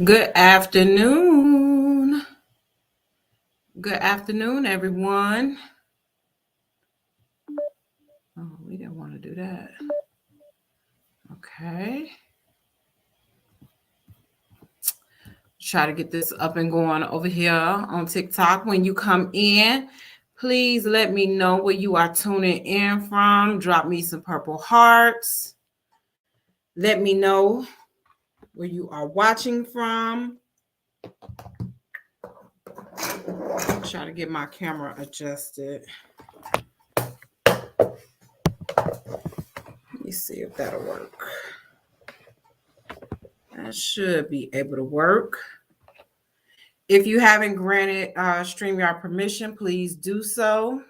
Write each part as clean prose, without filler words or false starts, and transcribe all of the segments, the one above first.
Good afternoon. Good afternoon, everyone. Oh, we didn't want to do that. Okay. Try to get this up and going over here on TikTok. When you come in, please let me know where you are tuning in from. Drop me some purple hearts. Let me know where you are watching from. Try to get my camera adjusted. Let me see if that'll work. That should be able to work. If you haven't granted StreamYard permission, please do so.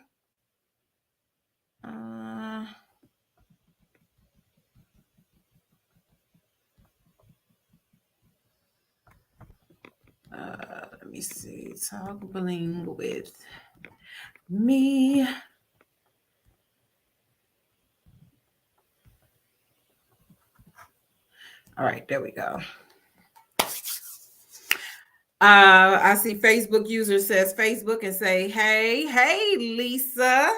Let me see. Talk Bling with me. All right, there we go. I see Facebook user says Facebook and say, hey, Lisa.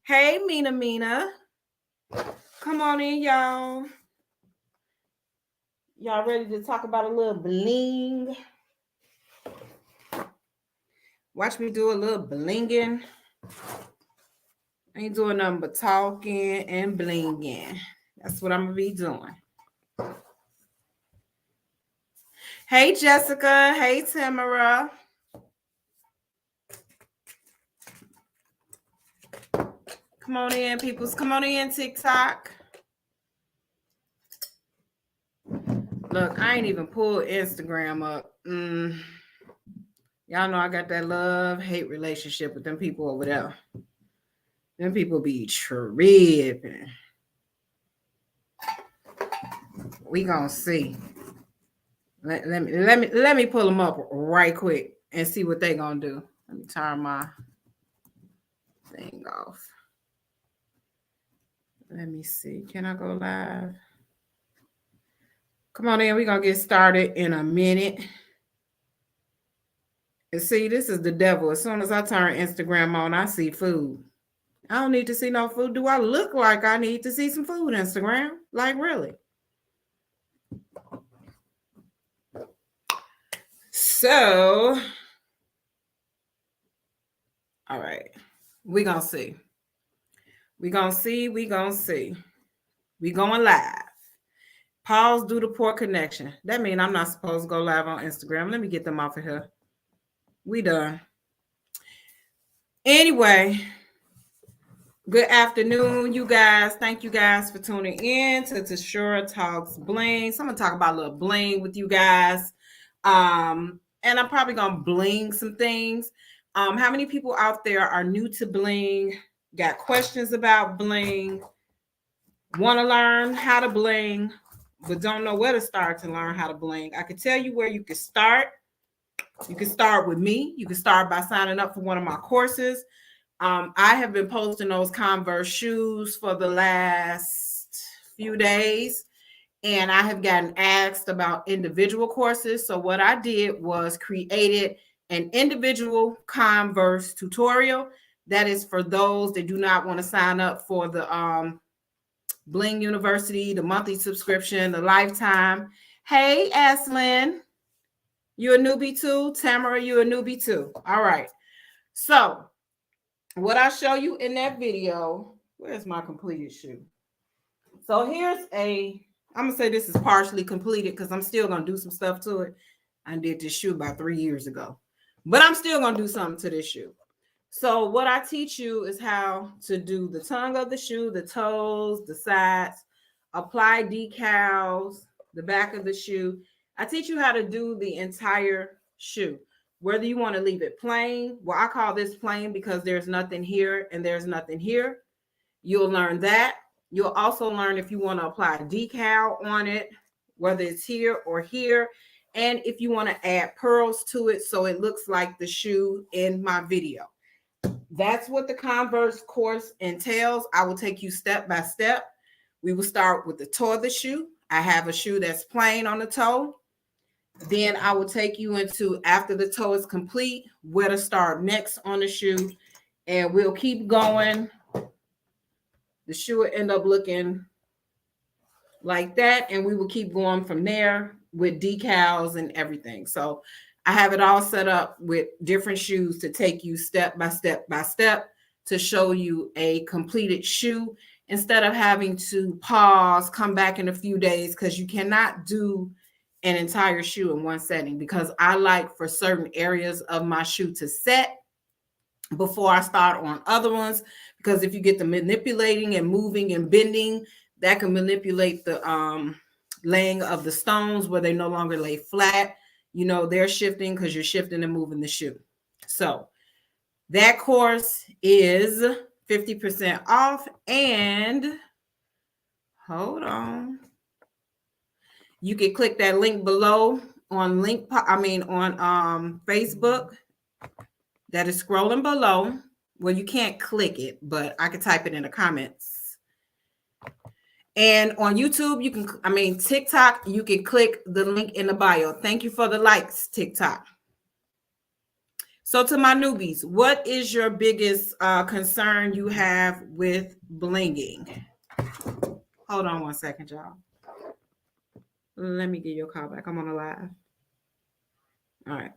Hey, Mina. Come on in, y'all. Y'all ready to talk about a little bling? Watch me do a little blinging. I ain't doing nothing but talking and blinging. That's what I'm going to be doing. Hey, Jessica. Hey, Tamara. Come on in, peoples. Come on in, TikTok. Look, I ain't even pulled Instagram up. Y'all know I got that love-hate relationship with them people over there. Them people be tripping. We gonna see. Let me pull them up right quick and see what they gonna do. Let me turn my thing off. Let me see. Can I go live? Come on in. We're gonna get started in a minute. And see, this is the devil. As soon as I turn Instagram on, I see food. I don't need to see no food. Do I look like I need to see some food, Instagram? Like, really? So, all right. We're going to see. We're going to see. We going live. Pause due to poor connection. That means I'm not supposed to go live on Instagram. Let me get them off of here. We done. Anyway, good afternoon, you guys. Thank you guys for tuning in to Tashura Talks Bling. So I'm going to talk about a little bling with you guys. And I'm probably going to bling some things. How many people out there are new to bling, got questions about bling, want to learn how to bling, but don't know where to start to learn how to bling? I can tell you where you can start. You can start with me. You can start by signing up for one of my courses. I have been posting those Converse shoes for the last few days, and I have gotten asked about individual courses. So what I did was created an individual Converse tutorial that is for those that do not want to sign up for the Bling University, the monthly subscription, the lifetime. Hey, Aslyn, you a newbie too? Tamara, you a newbie too? All right. So what I show you in that video, where's my completed shoe? So here's I'm going to say this is partially completed because I'm still going to do some stuff to it. I did this shoe about 3 years ago, but I'm still going to do something to this shoe. So what I teach you is how to do the tongue of the shoe, the toes, the sides, apply decals, the back of the shoe. I teach you how to do the entire shoe, whether you want to leave it plain. Well, I call this plain because there's nothing here and there's nothing here. You'll learn that. You'll also learn if you want to apply a decal on it, whether it's here or here, and if you want to add pearls to it so it looks like the shoe in my video. That's what the Converse course entails. I will take you step by step. We will start with the toe of the shoe. I have a shoe that's plain on the toe. Then I will take you into, after the toe is complete, where to start next on the shoe. And we'll keep going. The shoe will end up looking like that. And we will keep going from there with decals and everything. So I have it all set up with different shoes to take you step by step by step to show you a completed shoe instead of having to pause, come back in a few days, because you cannot do an entire shoe in one setting, because I like for certain areas of my shoe to set before I start on other ones, because if you get the manipulating and moving and bending, that can manipulate the laying of the stones where they no longer lay flat. You know, they're shifting because you're shifting and moving the shoe. So that course is 50% off. And hold on, you can click that link below on Facebook that is scrolling below. Well, you can't click it, but I can type it in the comments. And on YouTube, TikTok, you can click the link in the bio. Thank you for the likes, TikTok. So to my newbies, what is your biggest concern you have with blinging? Hold on one second, y'all. Let me get your call back. I'm on a live. All right.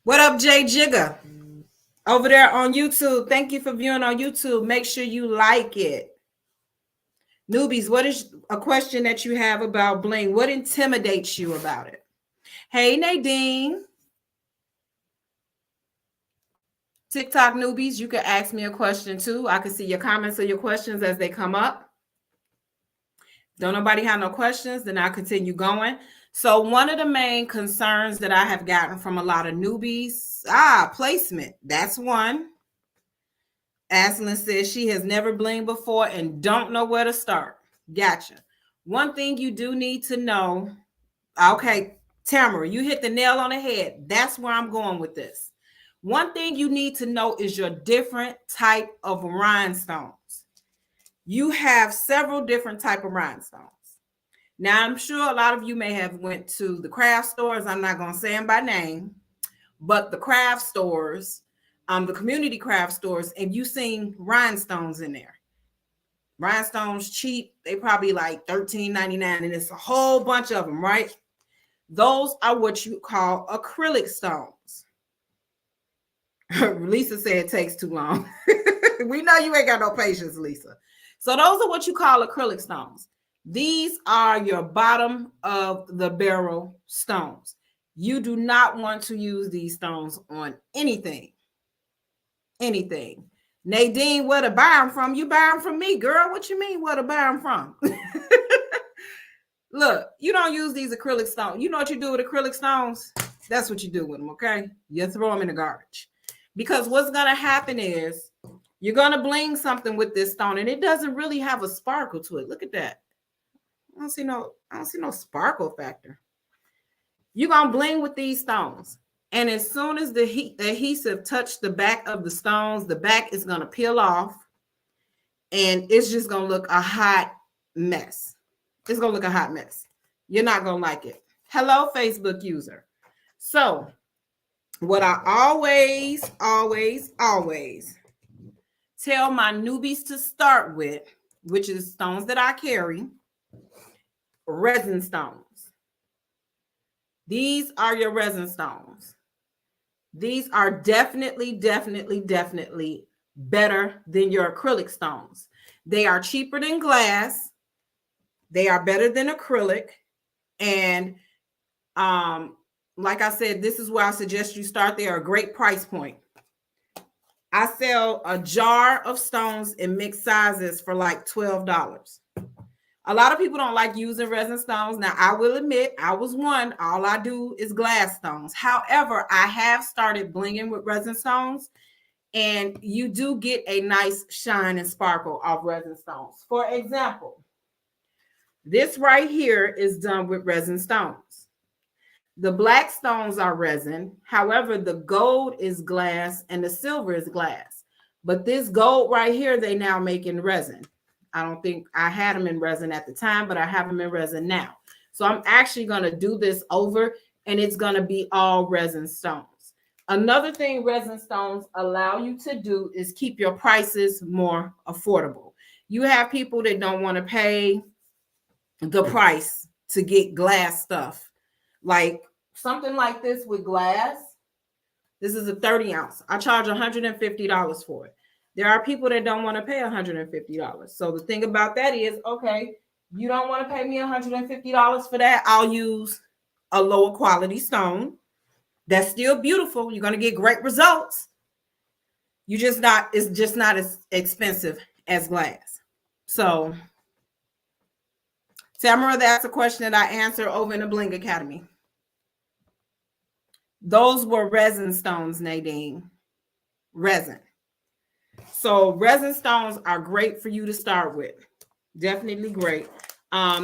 What up, Jay Jigga? Over there on YouTube. Thank you for viewing on YouTube. Make sure you like it. Newbies, what is a question that you have about bling? What intimidates you about it? Hey, Nadine. TikTok newbies, you can ask me a question too. I can see your comments or your questions as they come up. Don't nobody have no questions, then I'll continue going. So one of the main concerns that I have gotten from a lot of newbies, placement. That's one. Aslan says she has never blinged before and don't know where to start. Gotcha. One thing you do need to know, okay, Tamara, you hit the nail on the head. That's where I'm going with this. One thing you need to know is your different type of rhinestones. You have several different type of rhinestones. Now, I'm sure a lot of you may have went to the craft stores. I'm not going to say them by name, but the craft stores, the community craft stores, and you seen rhinestones in there. Rhinestones cheap. They probably like $13.99, and it's a whole bunch of them, right? Those are what you call acrylic stones. Lisa said it takes too long. We know you ain't got no patience, Lisa. So those are what you call acrylic stones. These are your bottom of the barrel stones. You do not want to use these stones on anything. Anything. Nadine, where to buy them from? You buy them from me, girl. What you mean, where to buy them from? Look, you don't use these acrylic stones. You know what you do with acrylic stones? That's what you do with them, okay? You throw them in the garbage. Because what's going to happen is you're going to bling something with this stone, and it doesn't really have a sparkle to it. Look at that. I don't see no sparkle factor. You're going to bling with these stones. And as soon as the adhesive touched the back of the stones, the back is going to peel off, and it's just going to look a hot mess. It's going to look a hot mess. You're not going to like it. Hello, Facebook user. So what I always tell my newbies to start with, which is stones that I carry, resin stones. These are your resin stones. These are definitely better than your acrylic stones. They are cheaper than glass. They are better than acrylic. And like I said, this is where I suggest you start. They are a great price point. I sell a jar of stones in mixed sizes for like $12. A lot of people don't like using resin stones. Now, I will admit, I was one. All I do is glass stones. However, I have started blinging with resin stones, and you do get a nice shine and sparkle off resin stones. For example, this right here is done with resin stones. The black stones are resin. However, the gold is glass and the silver is glass. But this gold right here, they now make in resin. I don't think I had them in resin at the time, but I have them in resin now. So I'm actually going to do this over, and it's going to be all resin stones. Another thing resin stones allow you to do is keep your prices more affordable. You have people that don't want to pay the price to get glass stuff. Like something like this with glass. This is a 30 ounce. I charge $150 for it. There are people that don't want to pay $150. So the thing about that is, okay, you don't want to pay me $150 for that. I'll use a lower quality stone that's still beautiful. You're going to get great results. It's just not as expensive as glass. So Tamara, that's a question that I answered over in the Bling Academy. Those were resin stones, Nadine. Resin. So resin stones are great for you to start with. Definitely great.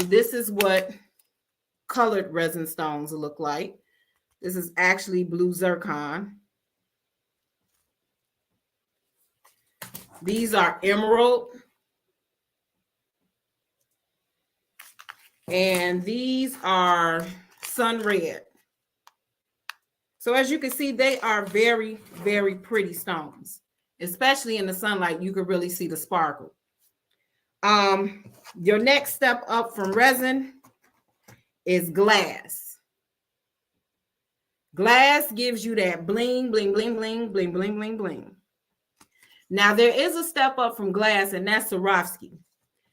This is what colored resin stones look like. This is actually blue zircon. These are emerald. And these are sun red. So as you can see, they are very, very pretty stones, especially in the sunlight. You can really see the sparkle. Your next step up from resin is glass. Glass gives you that bling, bling, bling, bling, bling, bling, bling, bling. Now there is a step up from glass, and that's Swarovski.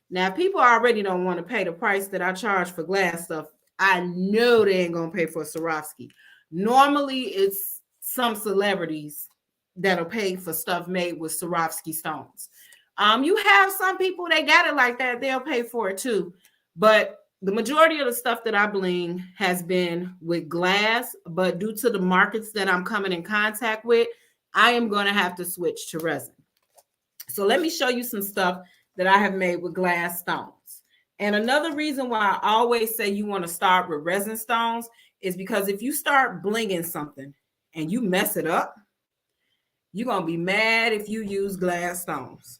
Now people already don't want to pay the price that I charge for glass stuff. I know they ain't gonna pay for Swarovski. Normally, it's some celebrities that'll pay for stuff made with Swarovski stones. You have some people, they got it like that. They'll pay for it too. But the majority of the stuff that I bling has been with glass. But due to the markets that I'm coming in contact with, I am going to have to switch to resin. So let me show you some stuff that I have made with glass stones. And another reason why I always say you want to start with resin stones is because if you start blinging something and you mess it up, you're going to be mad if you use glass stones.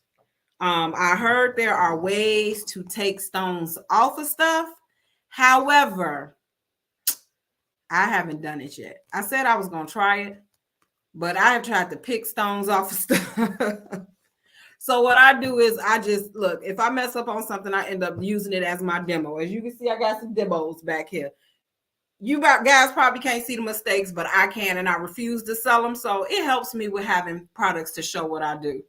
I heard there are ways to take stones off of stuff. However, I haven't done it yet. I said I was going to try it, but I have tried to pick stones off of stuff. So what I do is I just look, if I mess up on something, I end up using it as my demo. As you can see, I got some demos back here. You guys probably can't see the mistakes, but I can, and I refuse to sell them. So it helps me with having products to show what I do.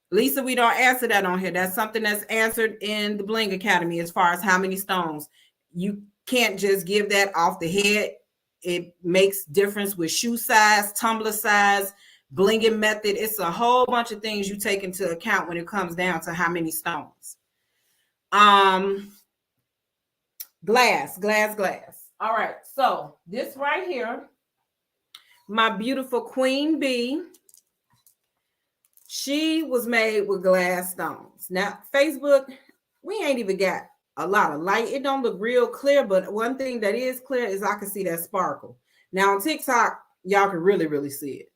Lisa, we don't answer that on here. That's something that's answered in the Bling Academy as far as how many stones. You can't just give that off the head. It makes difference with shoe size, tumbler size, blinging method. It's a whole bunch of things you take into account when it comes down to how many stones. Glass. All right, so this right here, my beautiful queen bee, she was made with glass stones. Now, Facebook, we ain't even got a lot of light. It don't look real clear, but one thing that is clear is I can see that sparkle. Now, on TikTok, y'all can really, really see it.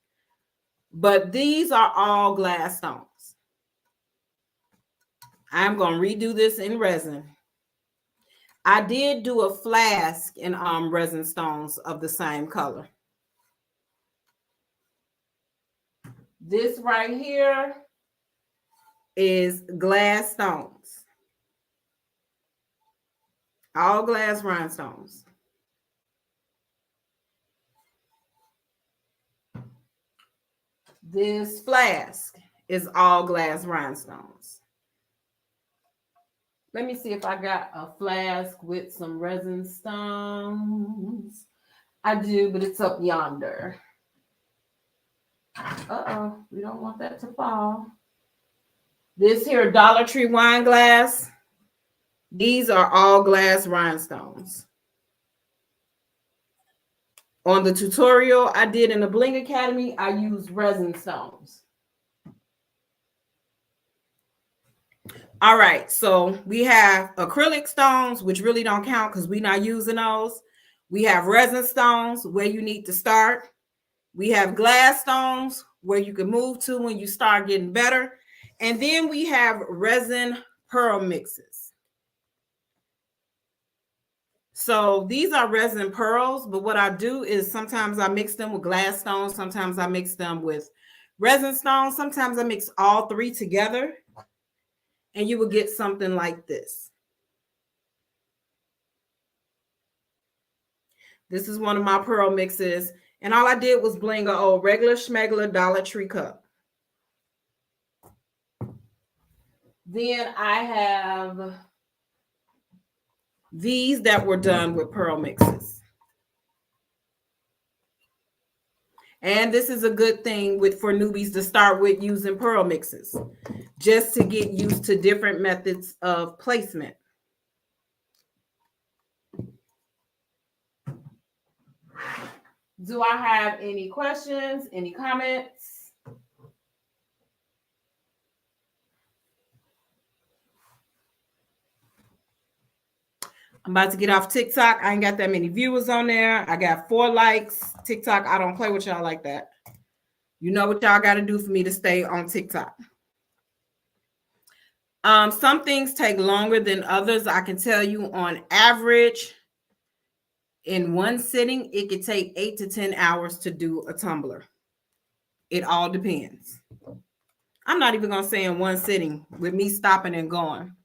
But these are all glass stones. I'm going to redo this in resin. I did do a flask in resin stones of the same color. This right here is glass stones. All glass rhinestones. This flask is all glass rhinestones. Let me see if I got a flask with some resin stones. I do, but it's up yonder. Uh-oh, we don't want that to fall. This here Dollar Tree wine glass. These are all glass rhinestones. On the tutorial I did in the Bling Academy, I used resin stones. All right, so we have acrylic stones, which really don't count because we're not using those. We have resin stones where you need to start. We have glass stones where you can move to when you start getting better. And then we have resin pearl mixes. So these are resin pearls, but what I do is sometimes I mix them with glass stones, sometimes I mix them with resin stones, sometimes I mix all three together, and you will get something like this. This is one of my pearl mixes, and all I did was bling a old regular schmegler Dollar Tree cup. Then I have these that were done with pearl mixes. And this is a good thing for newbies to start with using pearl mixes, just to get used to different methods of placement. Do I have any questions, any comments? I'm about to get off TikTok. I ain't got that many viewers on there. I got 4 likes. TikTok, I don't play with y'all like that. You know what y'all got to do for me to stay on TikTok. Some things take longer than others. I can tell you on average, in one sitting, it could take 8 to 10 hours to do a tumbler. It all depends. I'm not even going to say in one sitting with me stopping and going.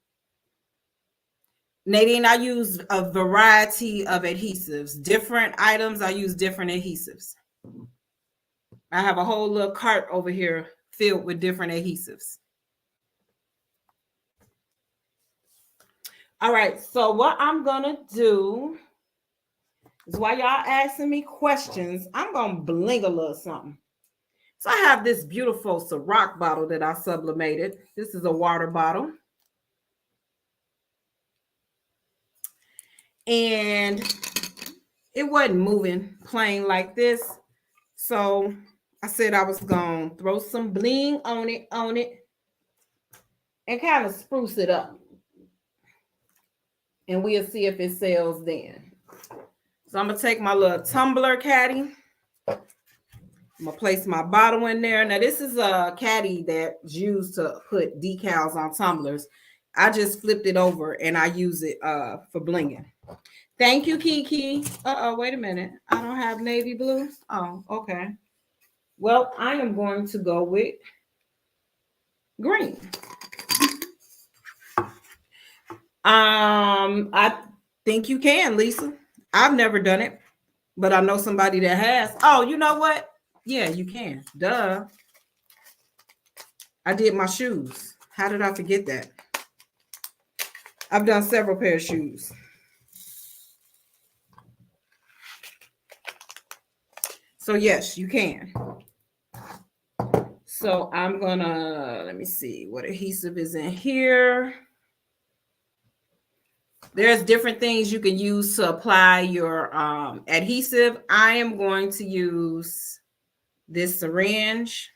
Nadine, I use a variety of adhesives. Different items, I use different adhesives. I have a whole little cart over here filled with different adhesives. All right, so what I'm going to do is while y'all asking me questions, I'm going to bling a little something. So I have this beautiful Ciroc bottle that I sublimated. This is a water bottle. And it wasn't moving plain like this. So I said I was going to throw some bling on it, and kind of spruce it up. And we'll see if it sells then. So I'm going to take my little tumbler caddy. I'm going to place my bottle in there. Now, this is a caddy that's used to put decals on tumblers. I just flipped it over and I use it for blinging. Thank you, Kiki. Wait a minute. I don't have navy blue. Oh, okay. Well, I am going to go with green. I think you can, Lisa. I've never done it, but I know somebody that has. Oh, you know what? Yeah, you can. Duh. I did my shoes. How did I forget that? I've done several pair of shoes. So yes, you can. So I'm gonna, let me see what adhesive is in here. There's different things you can use to apply your adhesive. I am going to use this syringe.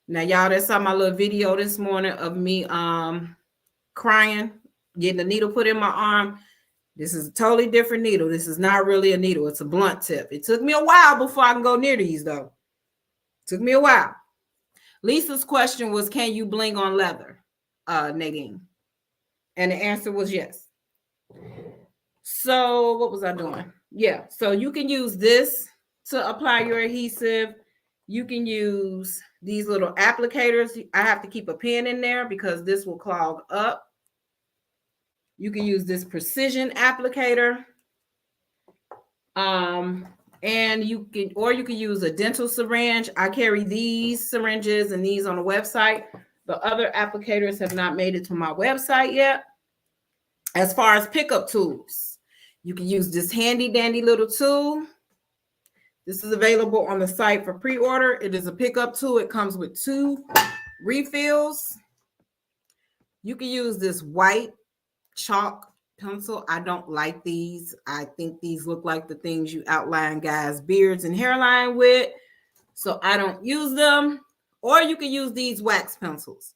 Now, y'all, that saw my little video this morning of me crying, getting a needle put in my arm. This is a totally different needle. This is not really a needle. It's a blunt tip. It took me a while before I can go near these, though. Took me a while. Lisa's question was, can you bling on leather, Nadine? And the answer was yes. So what was I doing? Yeah, so you can use this to apply your adhesive. You can use these little applicators. I have to keep a pin in there because this will clog up. You can use this precision applicator. And you can use a dental syringe. I carry these syringes and these on the website. The other applicators have not made it to my website yet. As far as pickup tools, you can use this handy dandy little tool. This is available on the site for pre-order. It is a pickup tool. It comes with 2 refills. You can use this white chalk pencil. I don't like these. I think these look like the things you outline guys' beards and hairline with. So I don't use them. Or you can use these wax pencils.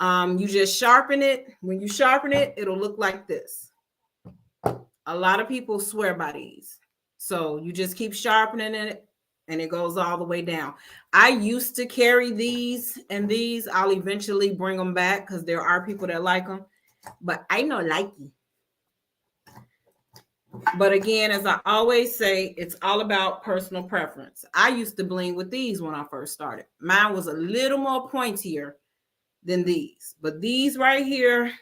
You just sharpen it. When you sharpen it, it'll look like this. A lot of people swear by these. So you just keep sharpening it and it goes all the way down. I used to carry these and these. I'll eventually bring them back because there are people that like them, but I know like you. But again, as I always say, it's all about personal preference. I used to bling with these when I first started. Mine was a little more pointier than these, but these right here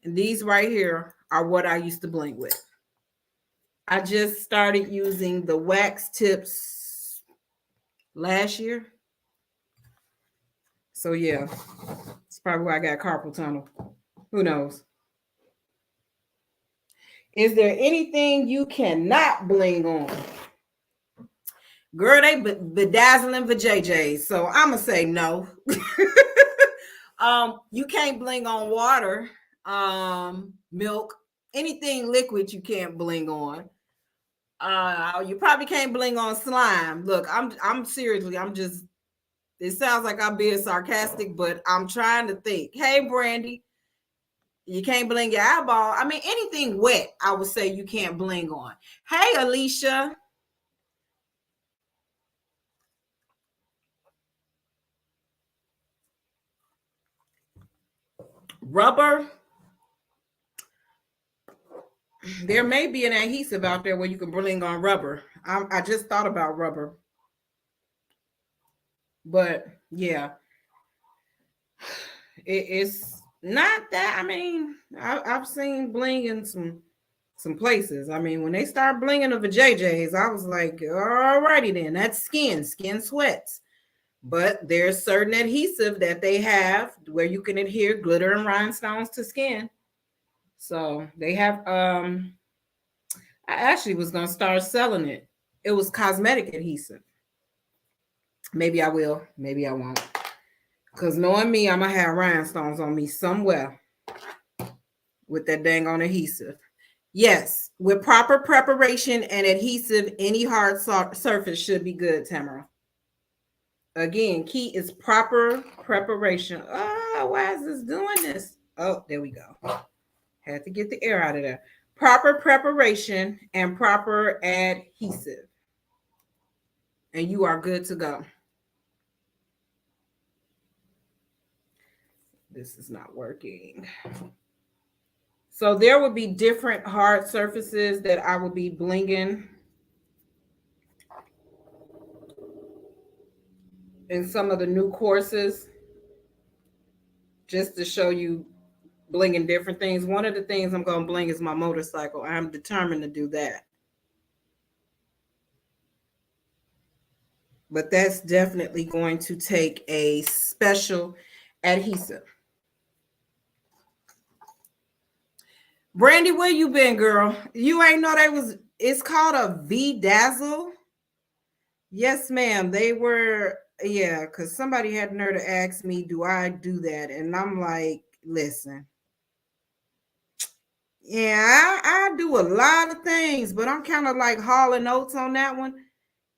and these right here are what I used to bling with. I just started using the wax tips last year. So yeah, it's probably why I got carpal tunnel. Who knows? Is there anything you cannot bling on? Girl, they bedazzling vajayjays. So I'm gonna say no. You can't bling on water, milk, anything liquid you can't bling on. You probably can't bling on slime. Look, I'm seriously, I'm just, it sounds like I'm being sarcastic, but I'm trying to think. Hey, Brandy, you can't bling your eyeball. I mean, anything wet, I would say you can't bling on. Hey, Alicia. Rubber. There may be an adhesive out there where you can bling on rubber. I just thought about rubber. But yeah, it's not that. I mean, I've seen bling in some places. I mean, when they start blinging of the JJs, I was like, alrighty then, that's skin. Skin sweats. But there's certain adhesive that they have where you can adhere glitter and rhinestones to skin. So they have I actually was gonna start selling it. It was cosmetic adhesive. Maybe I will, maybe I won't. Because knowing me, I'm gonna have rhinestones on me somewhere with that dang on adhesive. Yes, with proper preparation and adhesive, any hard surface should be good, Tamara. Again, key is proper preparation. Oh, why is this doing this? Oh, there we go. Had to get the air out of there. Proper preparation and proper adhesive. And you are good to go. This is not working. So there would be different hard surfaces that I would be blinging in some of the new courses, just to show you blinging different things. One of the things I'm going to bling is my motorcycle. I'm determined to do that. But that's definitely going to take a special adhesive. Brandy, where you been, girl? You ain't know they was, it's called a V-Dazzle. Yes, ma'am. They were, yeah, because somebody had nerve to ask me, do I do that? And I'm like, listen. Yeah, I do a lot of things, but I'm kind of like hauling notes on that one.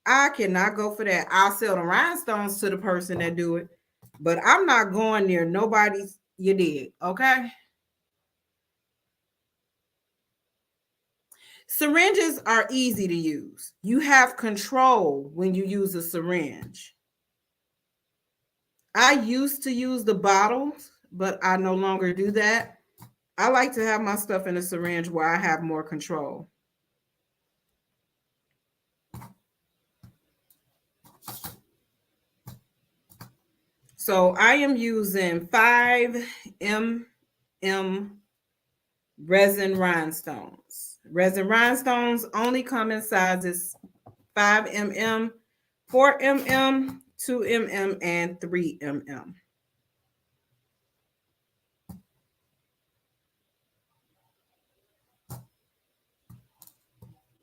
I cannot go for that. I'll sell the rhinestones to the person that do it, but I'm not going near nobody's, you did, okay? Syringes are easy to use. You have control when you use a syringe. I used to use the bottles, but I no longer do that. I like to have my stuff in a syringe where I have more control. So I am using 5 mm resin rhinestones. Resin rhinestones only come in sizes 5 mm, 4 mm, 2 mm, and 3 mm.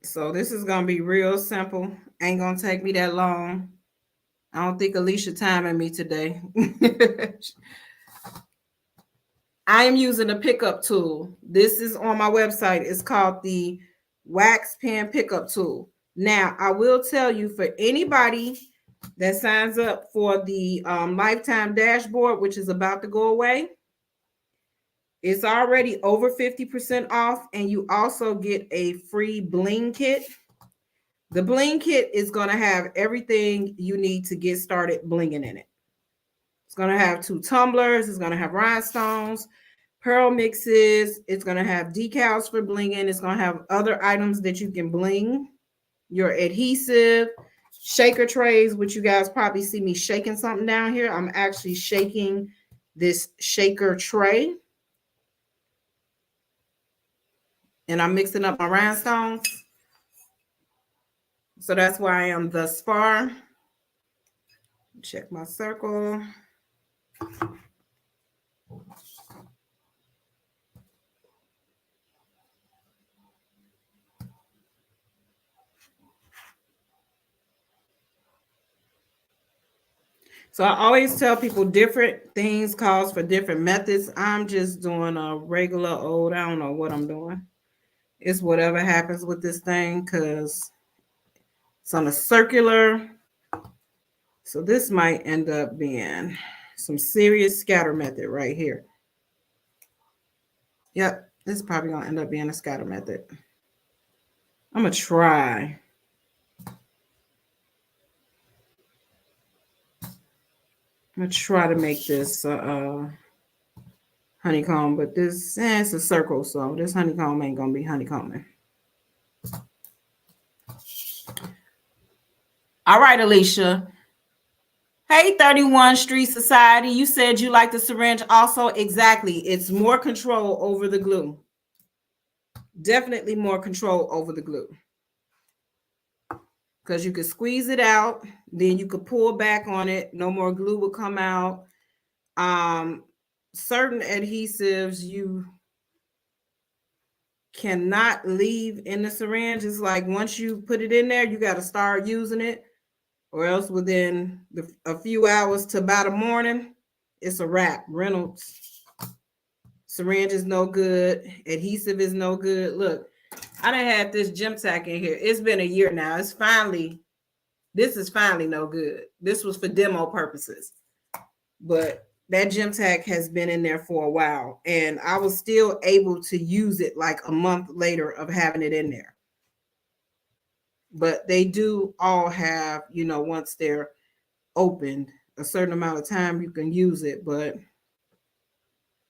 So this is going to be real simple. Ain't going to take me that long. I don't think Alicia timing me today. I am using a pickup tool. This is on my website. It's called the Wax Pen Pickup Tool. Now, I will tell you, for anybody that signs up for the lifetime dashboard, which is about to go away, it's already over 50% off, and you also get a free bling kit. The bling kit is going to have everything you need to get started blinging in it. It's going to have 2 tumblers. It's going to have rhinestones, pearl mixes. It's going to have decals for blinging. It's going to have other items that you can bling. Your adhesive, shaker trays, which you guys probably see me shaking something down here. I'm actually shaking this shaker tray. And I'm mixing up my rhinestones. So that's where I am thus far. Check my circle. So I always tell people different things calls for different methods. I'm just doing a regular old, I don't know what I'm doing. It's whatever happens with this thing because it's on a circular. So this might end up being some serious scatter method right here. Yep, this is probably going to end up being a scatter method. I'm going to try. I'm going to try to make this honeycomb, but this, it's a circle, so this honeycomb ain't going to be honeycombing. All right, Alicia. Hey, 31 Street Society. You said you like the syringe also. Exactly. It's more control over the glue. Definitely more control over the glue. Because you could squeeze it out. Then you could pull back on it. No more glue will come out. Certain adhesives you cannot leave in the syringe. It's like once you put it in there, you got to start using it. Or else within a few hours to about a morning, it's a wrap. Reynolds syringe is no good. Adhesive is no good. Look, I done had this gym tack in here. It's been a year now. This is finally no good. This was for demo purposes. But that gym tack has been in there for a while. And I was still able to use it like a month later of having it in there. But they do all have, once they're opened, a certain amount of time you can use it. But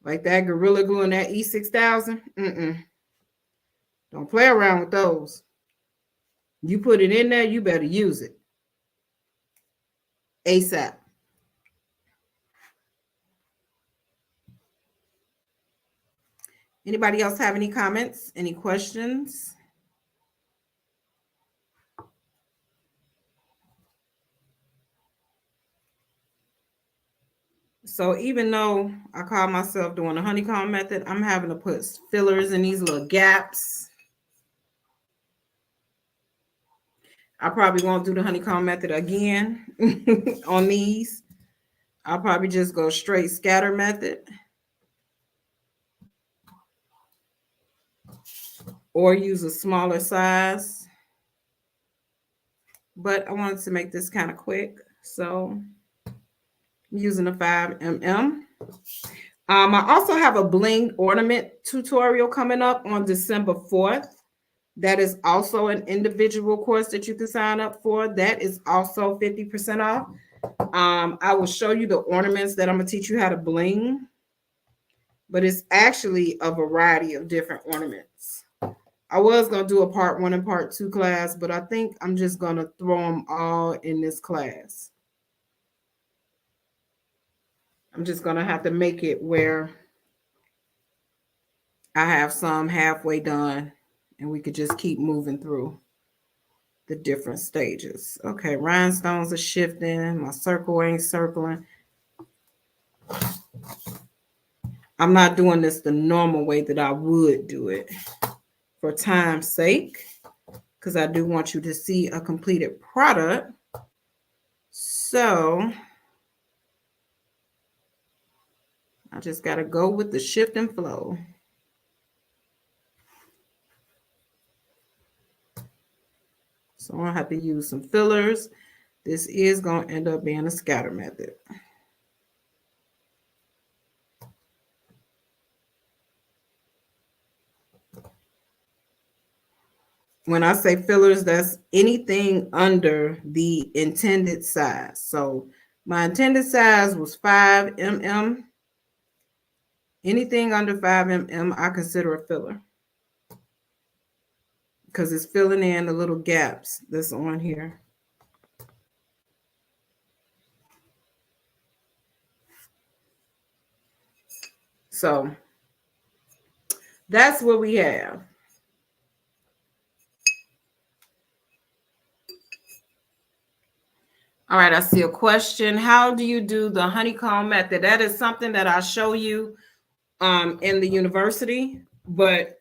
like that Gorilla Glue and that E6000, don't play around with those. You put it in there, you better use it ASAP. Anybody else have any comments, any questions? So even though I call myself doing the honeycomb method, I'm having to put fillers in these little gaps. I probably won't do the honeycomb method again on these. I'll probably just go straight scatter method. Or use a smaller size. But I wanted to make this kind of quick. So I'm using a 5mm. I also have a bling ornament tutorial coming up on December 4th. That is also an individual course that you can sign up for. That is also 50% off. I will show you the ornaments that I'm going to teach you how to bling. But it's actually a variety of different ornaments. I was going to do a part 1 and part 2 class, but I think I'm just going to throw them all in this class. I'm just going to have to make it where I have some halfway done and we could just keep moving through the different stages. Okay, rhinestones are shifting. My circle ain't circling. I'm not doing this the normal way that I would do it for time's sake, because I do want you to see a completed product. So I just got to go with the shift and flow. So I have to use some fillers. This is going to end up being a scatter method. When I say fillers, that's anything under the intended size. So my intended size was 5 mm. Anything under 5 mm, I consider a filler because it's filling in the little gaps that's on here. So that's what we have. All right, I see a question. How do you do the honeycomb method? That is something that I show you in the university, but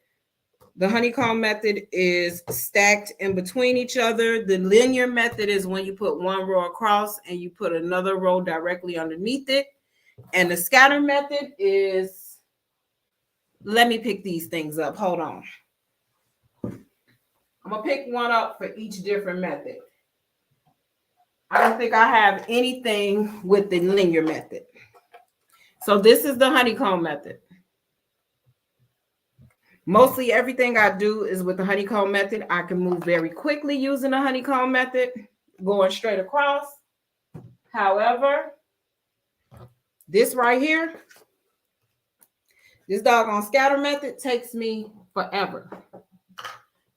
the honeycomb method is stacked in between each other. The linear method is when you put one row across and you put another row directly underneath it. And the scatter method is, let me pick these things up. Hold on. I'm going to pick one up for each different method. I don't think I have anything with the linear method. So this is the honeycomb method. Mostly everything I do is with the honeycomb method. I can move very quickly using the honeycomb method, going straight across. However, this right here, this doggone scatter method takes me forever.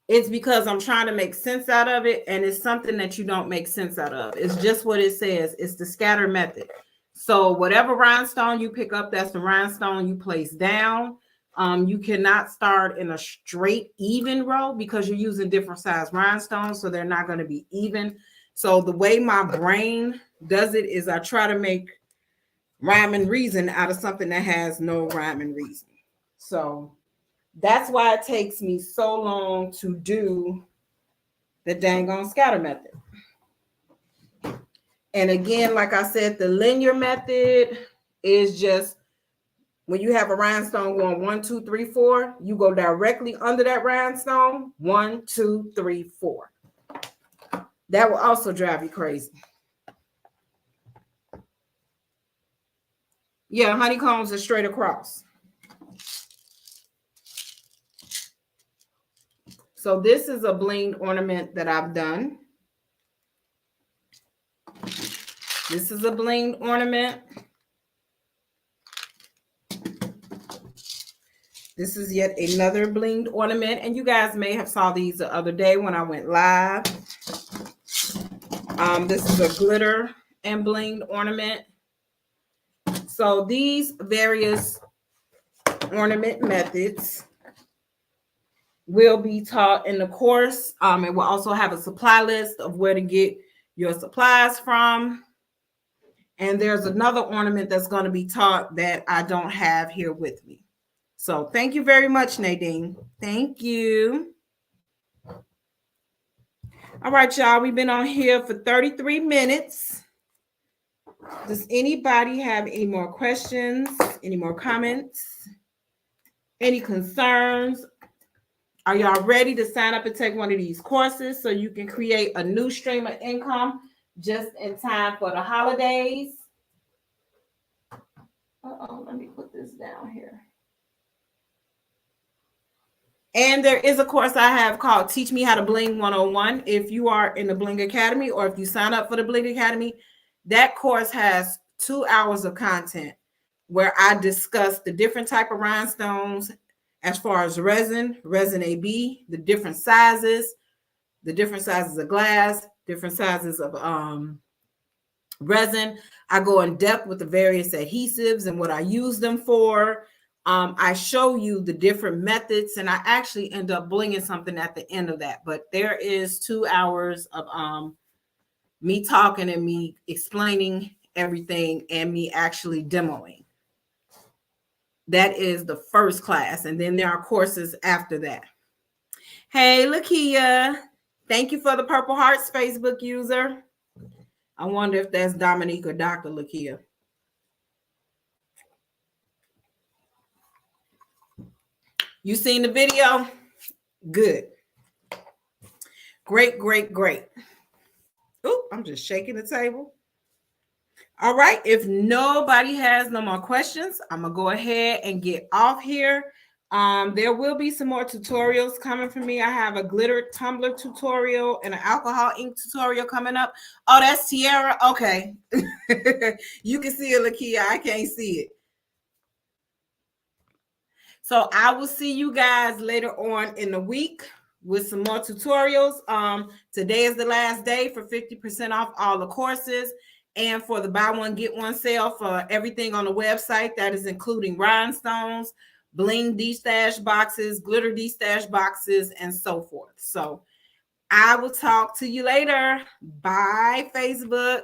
It's because I'm trying to make sense out of it, and it's something that you don't make sense out of. It's just what it says. It's the scatter method. So whatever rhinestone you pick up, that's the rhinestone you place down. You cannot start in a straight, even row because you're using different size rhinestones, so they're not going to be even. So the way my brain does it is I try to make rhyme and reason out of something that has no rhyme and reason. So that's why it takes me so long to do the dang on scatter method. And again, like I said, the linear method is just when you have a rhinestone going 1, 2, 3, 4, you go directly under that rhinestone. 1, 2, 3, 4. That will also drive you crazy. Yeah, honeycombs are straight across. So this is a blinged ornament that I've done. This is a blinged ornament. This is yet another blinged ornament. And you guys may have saw these the other day when I went live. This is a glitter and blinged ornament. So these various ornament methods will be taught in the course. It will also have a supply list of where to get your supplies from. And there's another ornament that's going to be taught that I don't have here with me. So thank you very much, Nadine. Thank you. All right, y'all. We've been on here for 33 minutes. Does anybody have any more questions? Any more comments? Any concerns? Are y'all ready to sign up and take one of these courses so you can create a new stream of income just in time for the holidays? Let me put this down here. And there is a course I have called Teach Me How to Bling 101. If you are in the Bling Academy or if you sign up for the Bling Academy, that course has 2 hours of content where I discuss the different type of rhinestones as far as resin AB, the different sizes of glass, different sizes of resin. I go in depth with the various adhesives and what I use them for. I show you the different methods, and I actually end up blinging something at the end of that. But there is 2 hours of me talking and me explaining everything and me actually demoing. That is the first class, and then there are courses after that. Hey, Lakia, thank you for the Purple Hearts Facebook user. I wonder if that's Dominique or Dr. Lakia. You seen the video? Good. Great, great, great. Oh, I'm just shaking the table. All right. If nobody has no more questions, I'm going to go ahead and get off here. There will be some more tutorials coming from me. I have a glitter tumbler tutorial and an alcohol ink tutorial coming up. Oh, that's Tiara. Okay. You can see it, Lakia. I can't see it. So I will see you guys later on in the week with some more tutorials. Today is the last day for 50% off all the courses and for the buy one get one sale for everything on the website. That is including rhinestones, bling D-stash boxes, glitter D-stash boxes, and so forth. So I will talk to you later. Bye, Facebook.